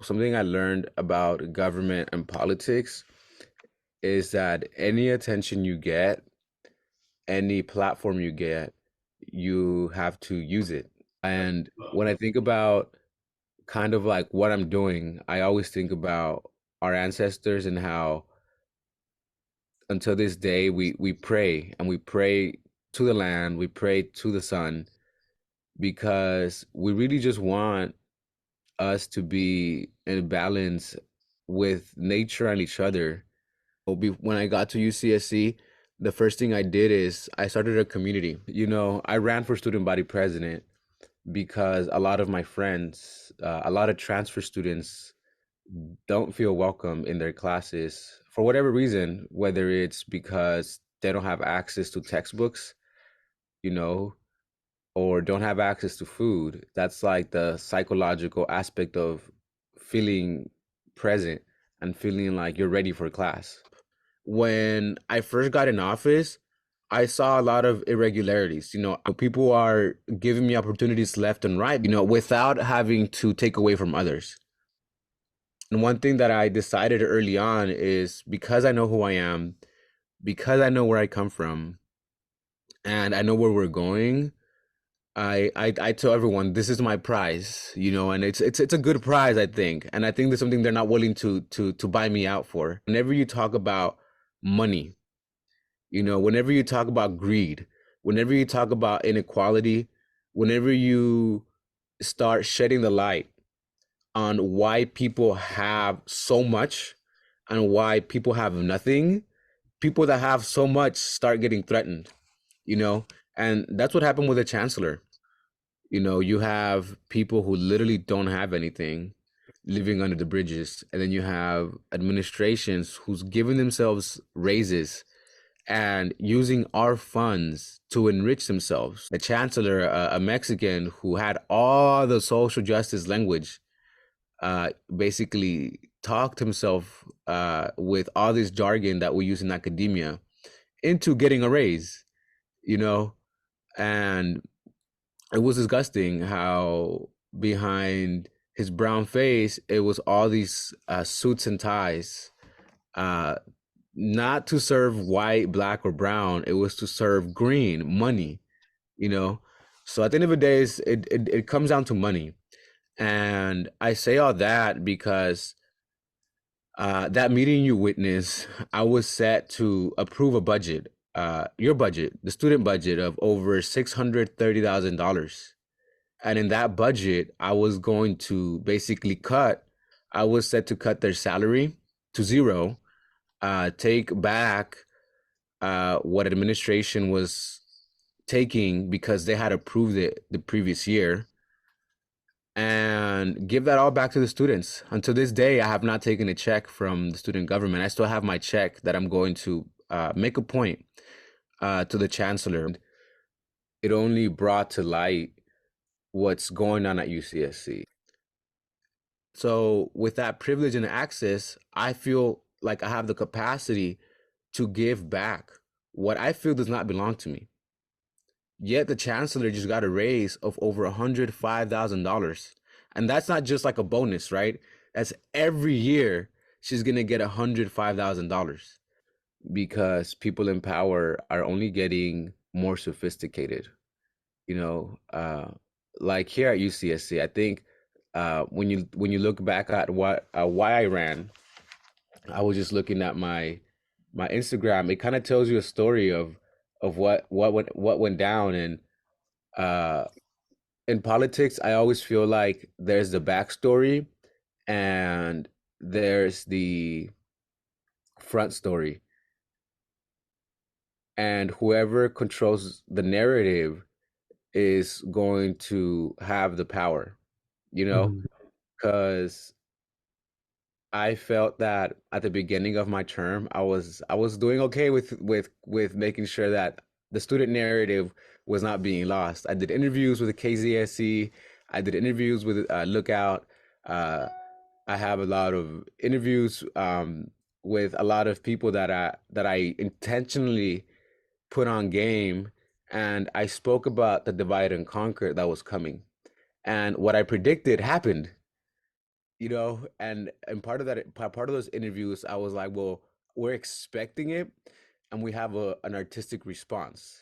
something I learned about government and politics is that any attention you get, any platform you get, you have to use it. And when I think about kind of like what I'm doing, I always think about our ancestors and how until this day we pray and we pray to the land, we pray to the sun because we really just want us to be in balance with nature and each other. When I got to UCSC, the first thing I did is I started a community. I ran for student body president because a lot of my friends, a lot of transfer students don't feel welcome in their classes for whatever reason, whether it's because they don't have access to textbooks, you know, or don't have access to food. That's like the psychological aspect of feeling present and feeling like you're ready for class. When I first got in office, I saw a lot of irregularities. People are giving me opportunities left and right, without having to take away from others. And one thing that I decided early on is because I know who I am, because I know where I come from, and I know where we're going, I tell everyone this is my prize, and it's a good prize, I think. And I think there's something they're not willing to buy me out for. Whenever you talk about money, whenever you talk about greed, whenever you talk about inequality, whenever you start shedding the light on why people have so much and why people have nothing, people that have so much start getting threatened, you know? And that's what happened with the chancellor. You have people who literally don't have anything living under the bridges. And then you have administrations who's giving themselves raises and using our funds to enrich themselves. The chancellor, a Mexican who had all the social justice language, basically talked himself with all this jargon that we use in academia into getting a raise, you know? And it was disgusting how behind his brown face, it was all these suits and ties, uh, not to serve white, black, or brown. It was to serve green, money, you know? So at the end of the day, it comes down to money. And I say all that because that meeting you witnessed, I was set to approve a budget, your budget, the student budget of over $630,000. And in that budget, I was going to basically I was set to cut their salary to zero, take back what administration was taking because they had approved it the previous year, and give that all back to the students. Until this day, I have not taken a check from the student government. I still have my check that I'm going to make a point to the chancellor. It only brought to light what's going on at UCSC. So, with that privilege and access, I feel like I have the capacity to give back what I feel does not belong to me. Yet the chancellor just got a raise of over $105,000. And that's not just like a bonus, right? That's every year she's going to get $105,000 because people in power are only getting more sophisticated. You know, like here at UCSC, I think when you look back at why I ran, I was just looking at my Instagram. It kind of tells you a story of what went down. And uh in politics, I always feel like there's the backstory and there's the front story, and whoever controls the narrative is going to have the power, you know, Mhm. because I felt that at the beginning of my term, I was doing okay with making sure that the student narrative was not being lost. I did interviews with the KZSC. I did interviews with Lookout. Uh, I have a lot of interviews with a lot of people that I intentionally put on game, and I spoke about the divide and conquer that was coming. And what I predicted happened. and part of that, part of those interviews, I was like, well, we're expecting it, and we have an artistic response,